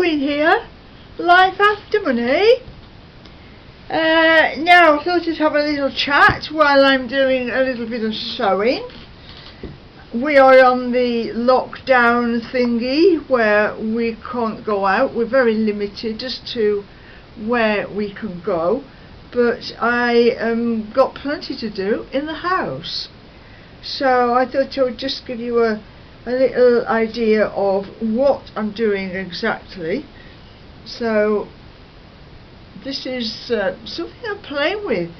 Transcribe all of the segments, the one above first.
Queen here, life after money. Now I thought I'd have a little chat while I'm doing a little bit of sewing. We are on the lockdown thingy where we can't go out. We're very limited as to where we can go, but I got plenty to do in the house. So I thought I would just give you a little idea of what I'm doing exactly. So this is something I'm playing with.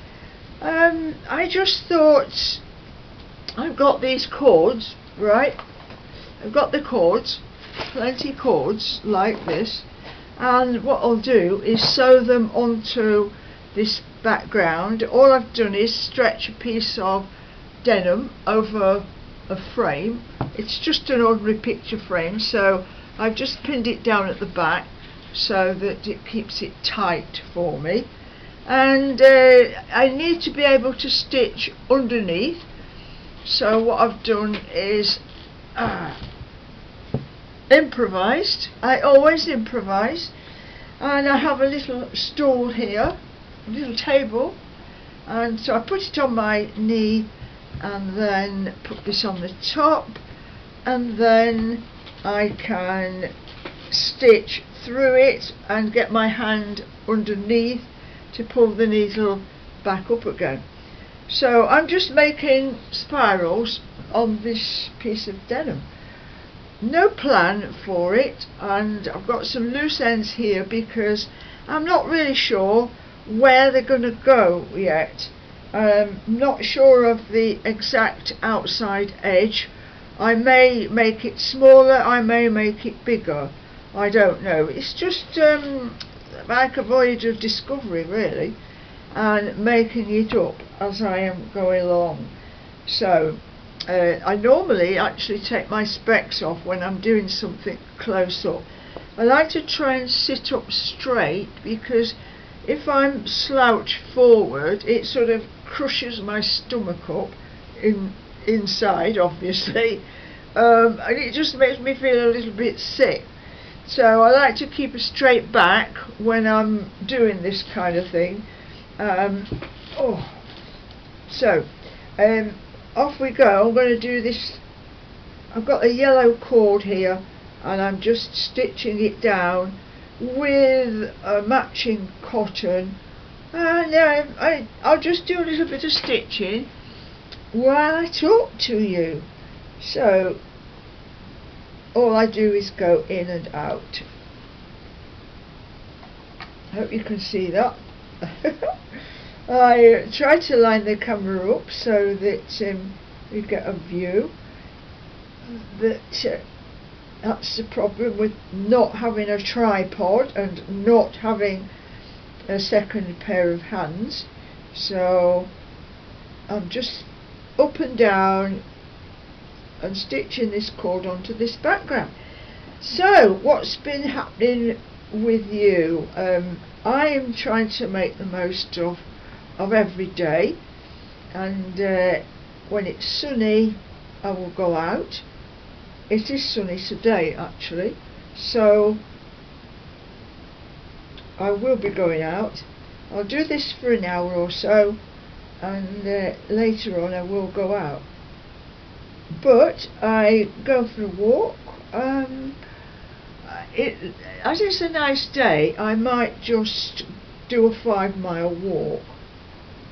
I just thought, I've got these cords, right? I've got the cords, plenty cords like this, and what I'll do is sew them onto this background. All I've done is stretch a piece of denim over a frame. It's just an ordinary picture frame, so I've just pinned it down at the back so that it keeps it tight for me, and I need to be able to stitch underneath. So what I've done is improvised. I always improvise, and I have a little stool here, a little table, and so I put it on my knee and then put this on the top, and then I can stitch through it and get my hand underneath to pull the needle back up again. So I'm just making spirals on this piece of denim. No plan for it, and I've got some loose ends here because I'm not really sure where they're going to go yet. I'm not sure of the exact outside edge. I may make it smaller, I may make it bigger, I don't know. It's just like a voyage of discovery really, and making it up as I am going along. So I normally actually take my specs off when I'm doing something close up. I like to try and sit up straight, because if I'm slouched forward it sort of crushes my stomach up inside, obviously, and it just makes me feel a little bit sick. So I like to keep a straight back when I'm doing this kind of thing. Off we go. I'm going to do this. I've got a yellow cord here, and I'm just stitching it down with a matching cotton, and I'll just do a little bit of stitching while I talk to you. So all I do is go in and out. I hope you can see that. I try to line the camera up so that you get a view, but that's the problem with not having a tripod and not having a second pair of hands. So I'm just up and down and stitching this cord onto this background. So what's been happening with you? I am trying to make the most of every day, and when it's sunny I will go out. It is sunny today actually, so I will be going out. I'll do this for an hour or so, and later on I will go out. But I go for a walk. As it's a nice day, I might just do a 5-mile walk,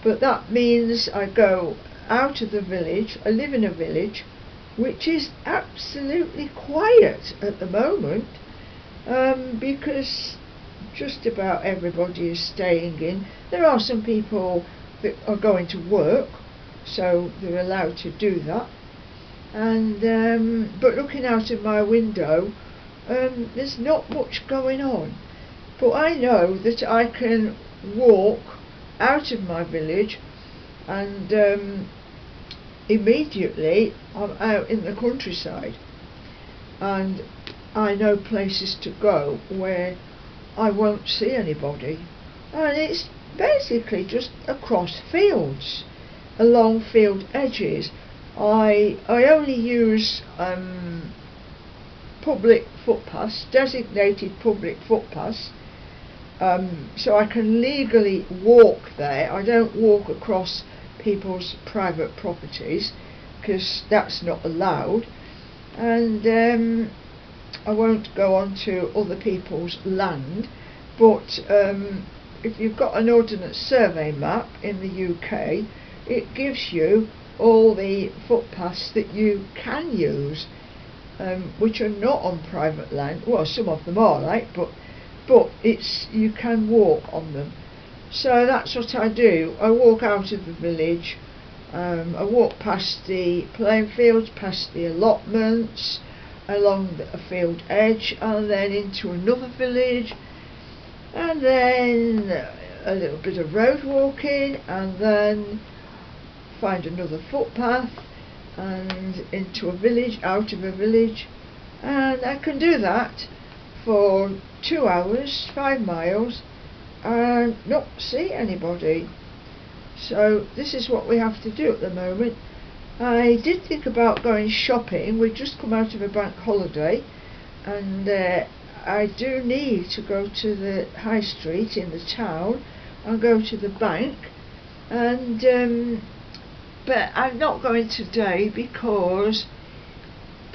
but that means I go out of the village. I live in a village which is absolutely quiet at the moment, because just about everybody is staying in. There are some people that are going to work, so they're allowed to do that, and but looking out of my window, there's not much going on. But I know that I can walk out of my village, and immediately I'm out in the countryside, and I know places to go where I won't see anybody, and it's basically just across fields, along field edges. I only use public footpaths, designated public footpaths, so I can legally walk there. I don't walk across people's private properties because that's not allowed, and I won't go onto other people's land. But if you've got an Ordnance Survey map in the UK, it gives you all the footpaths that you can use, which are not on private land. Well, some of them are, right, but you can walk on them. So that's what I do. I walk out of the village, I walk past the playing fields, past the allotments, along a field edge, and then into another village, and then a little bit of road walking, and then find another footpath and into a village, out of a village, and I can do that for 2 hours, 5 miles, and not see anybody. So this is what we have to do at the moment. I did think about going shopping. We've just come out of a bank holiday, and I do need to go to the high street in the town and go to the bank, and but I'm not going today because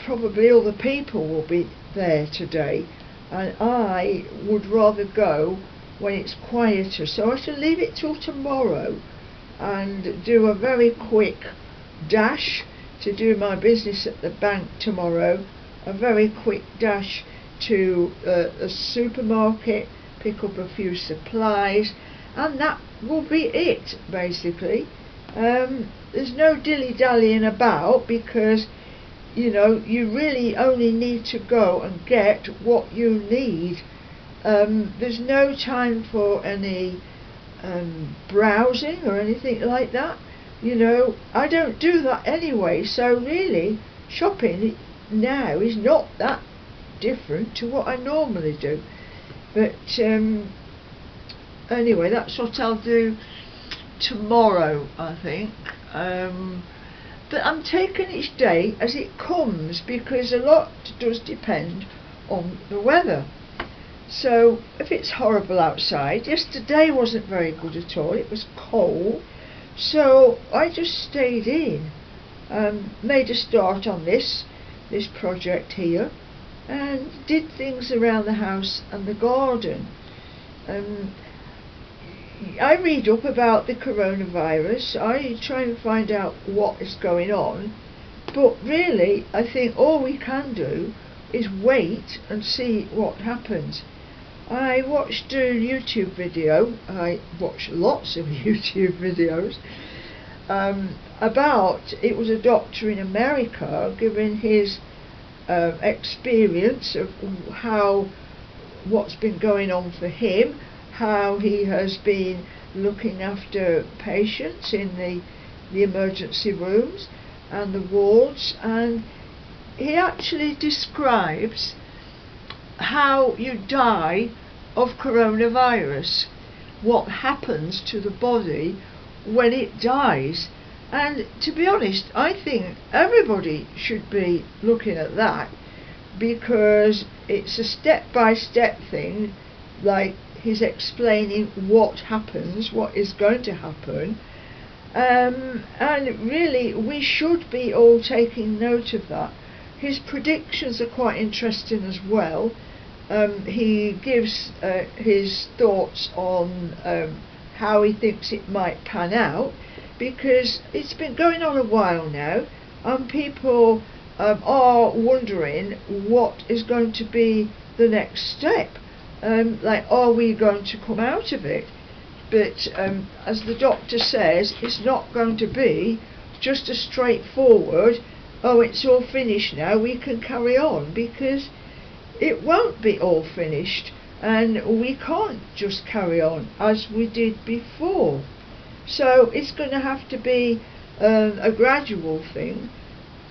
probably all the people will be there today, and I would rather go when it's quieter, so I shall leave it till tomorrow and do a very quick dash to do my business at the bank tomorrow, a very quick dash to a supermarket, pick up a few supplies, and that will be it basically. There's no dilly-dallying about, because you know you really only need to go and get what you need. There's no time for any browsing or anything like that. You know, I don't do that anyway, so really shopping now is not that different to what I normally do. But anyway, that's what I'll do tomorrow, I think. But I'm taking each day as it comes, because a lot does depend on the weather. So if it's horrible outside, yesterday wasn't very good at all, it was cold, so I just stayed in, made a start on this project here, and did things around the house and the garden. I read up about the coronavirus, I try and find out what is going on, but really I think all we can do is wait and see what happens. I watched a YouTube video, I watch lots of YouTube videos, about, it was a doctor in America giving his experience of what's been going on for him, how he has been looking after patients in the emergency rooms and the wards, and he actually describes how you die of coronavirus, what happens to the body when it dies. And to be honest, I think everybody should be looking at that, because it's a step-by-step thing, like he's explaining what happens, what is going to happen, and really we should be all taking note of that. His predictions are quite interesting as well. He gives his thoughts on how he thinks it might pan out, because it's been going on a while now, and people are wondering what is going to be the next step. Like, are we going to come out of it? But as the doctor says, it's not going to be just a straightforward, oh, it's all finished now, we can carry on, because it won't be all finished, and we can't just carry on as we did before. So it's going to have to be a gradual thing,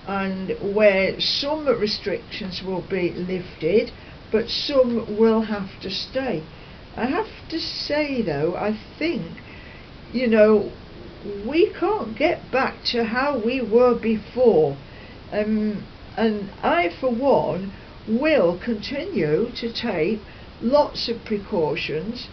and where some restrictions will be lifted, but some will have to stay. I have to say though, I think, you know, we can't get back to how we were before, and I for one will continue to take lots of precautions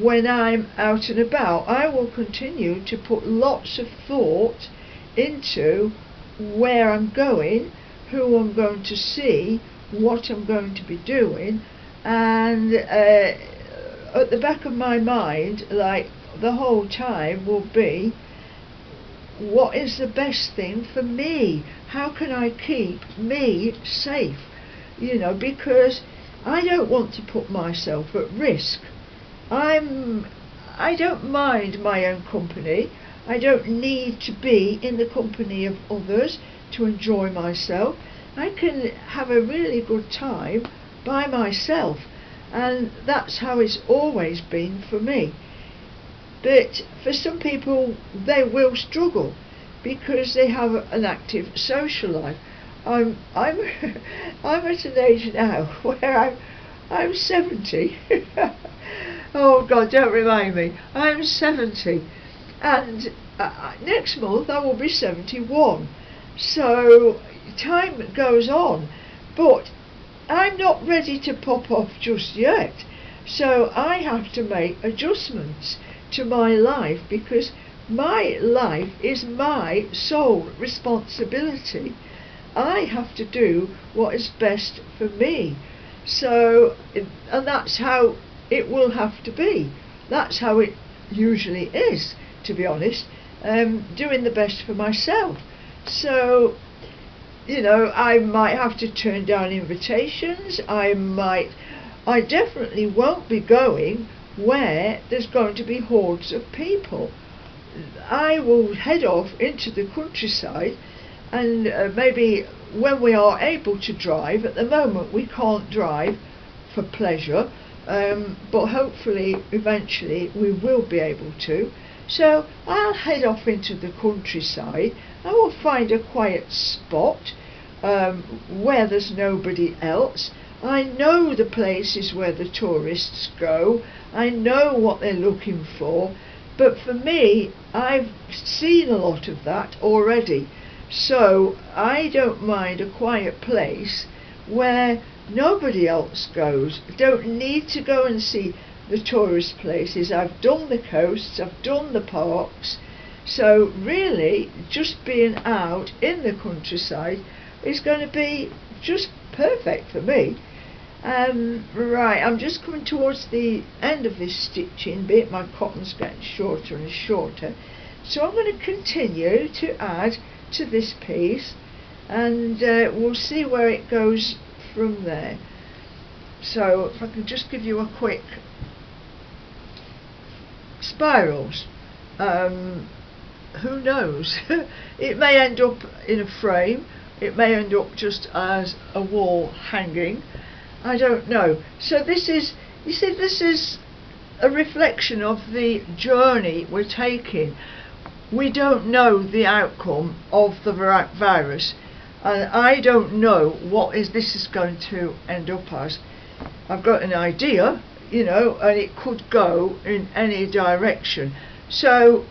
when I'm out and about. I will continue to put lots of thought into where I'm going, who I'm going to see, what I'm going to be doing, and at the back of my mind, like the whole time, will be what is the best thing for me? How can I keep me safe? You know, because I don't want to put myself at risk. I don't mind my own company. I don't need to be in the company of others to enjoy myself. I can have a really good time by myself, and that's how it's always been for me. But for some people, they will struggle because they have an active social life. I'm I'm at an age now where I'm 70. Oh God, don't remind me. I'm 70, and next month I will be 71. So time goes on, but I'm not ready to pop off just yet. So I have to make adjustments to my life, because my life is my sole responsibility. I have to do what is best for me. So, and that's how it will have to be. That's how it usually is, to be honest, doing the best for myself. So, you know, I might have to turn down invitations. I definitely won't be going where there's going to be hordes of people. I will head off into the countryside, and maybe when we are able to drive. At the moment we can't drive for pleasure, but hopefully eventually we will be able to. So I'll head off into the countryside. I will find a quiet spot where there's nobody else. I know the places where the tourists go. I know what they're looking for. But for me, I've seen a lot of that already. So I don't mind a quiet place where nobody else goes. I don't need to go and see the tourist places. I've done the coasts, I've done the parks. So really, just being out in the countryside is going to be just perfect for me. Right, I'm just coming towards the end of this stitching bit. My cotton's getting shorter and shorter, so I'm going to continue to add to this piece, and we'll see where it goes from there. So if I can just give you a quick spirals, who knows, it may end up in a frame, it may end up just as a wall hanging, I don't know. So this is, you see, this is a reflection of the journey we're taking. We don't know the outcome of the virus, and I don't know what this is going to end up as. I've got an idea, you know, and it could go in any direction. So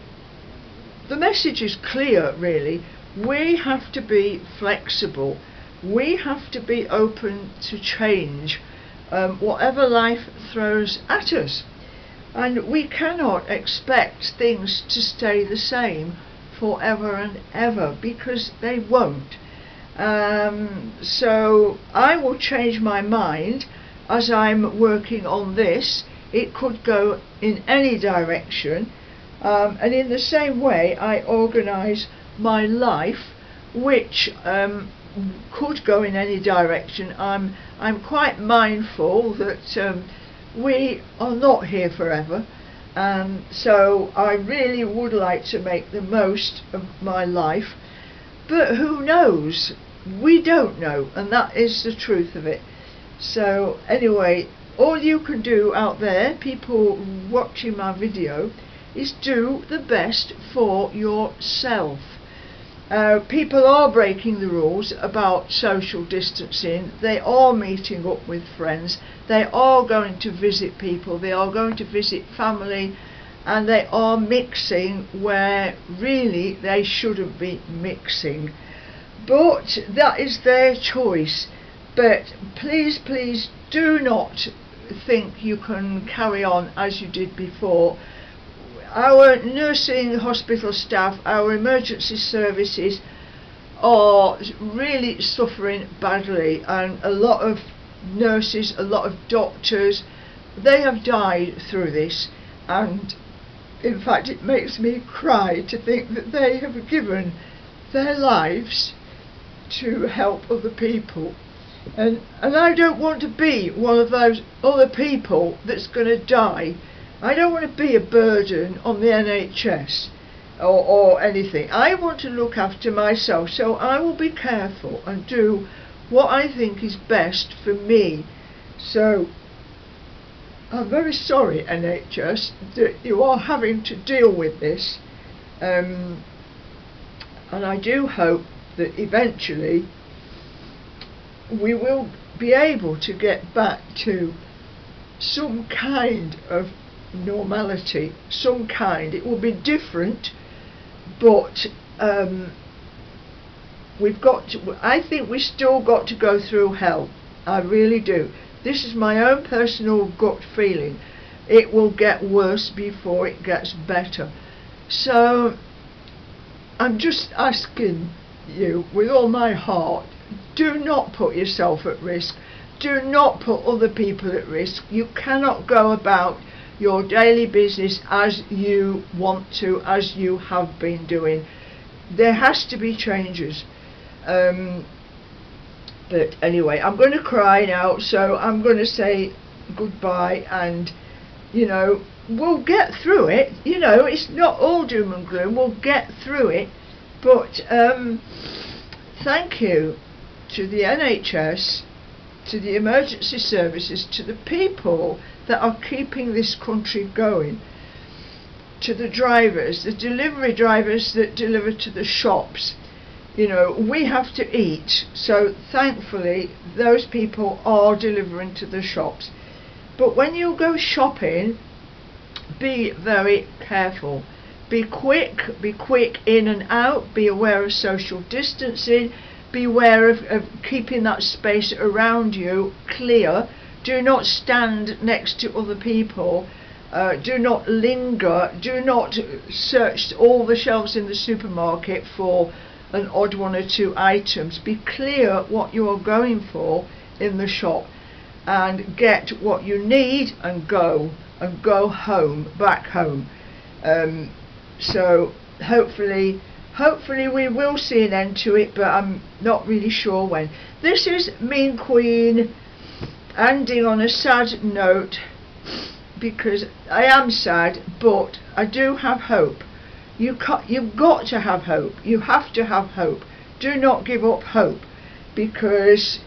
the message is clear, really. We have to be flexible. We have to be open to change, whatever life throws at us. And we cannot expect things to stay the same forever and ever, because they won't. So I will change my mind as I'm working on this. It could go in any direction, and in the same way I organise my life, which could go in any direction. I'm quite mindful that we are not here forever, so I really would like to make the most of my life, but who knows? We don't know, and that is the truth of it. So anyway, all you can do out there, people watching my video, is do the best for yourself. People are breaking the rules about social distancing. They are meeting up with friends, they are going to visit people, they are going to visit family, and they are mixing where really they shouldn't be mixing. But that is their choice. But please, please do not think you can carry on as you did before. Our nursing hospital staff, our emergency services are really suffering badly, and a lot of nurses, a lot of doctors, they have died through this, and in fact it makes me cry to think that they have given their lives to help other people. And I don't want to be one of those other people that's going to die. I don't want to be a burden on the NHS or anything. I want to look after myself, so I will be careful and do what I think is best for me. So I'm very sorry, NHS, that you are having to deal with this, and I do hope that eventually we will be able to get back to some kind of normality, some kind. It will be different, but we've got to, I think we still got to go through hell. I really do. This is my own personal gut feeling. It will get worse before it gets better. So I'm just asking you with all my heart, do not put yourself at risk. Do not put other people at risk. You cannot go about your daily business as you want to, as you have been doing. There has to be changes. But anyway, I'm going to cry now, so I'm going to say goodbye, and we'll get through it. It's not all doom and gloom. We'll get through it. But thank you to the NHS, to the emergency services, to the people that are keeping this country going, to the drivers, the delivery drivers that deliver to the shops. We have to eat, so thankfully those people are delivering to the shops. But when you go shopping, be very careful. Be quick in and out. Be aware of social distancing. Be aware of keeping that space around you clear. Do not stand next to other people. Do not linger. Do not search all the shelves in the supermarket for an odd one or two items. Be clear what you are going for in the shop, and get what you need and go home, back home. So hopefully we will see an end to it, but I'm not really sure when. This is Mean Queen, ending on a sad note, because I am sad, but I do have hope. You've got to have hope. You have to have hope. Do not give up hope, because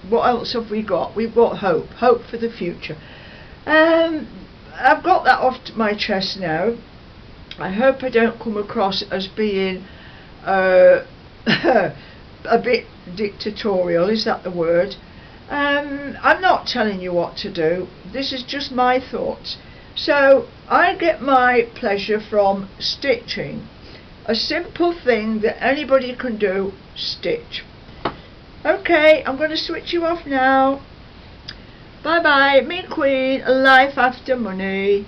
what else have we got? We've got hope for the future. I've got that off my chest now. I hope I don't come across as being a bit dictatorial. Is that the word? I'm not telling you what to do. This is just my thoughts. So I get my pleasure from stitching. A simple thing that anybody can do, stitch. Okay, I'm going to switch you off now. Bye bye. Mean Queen, life after money.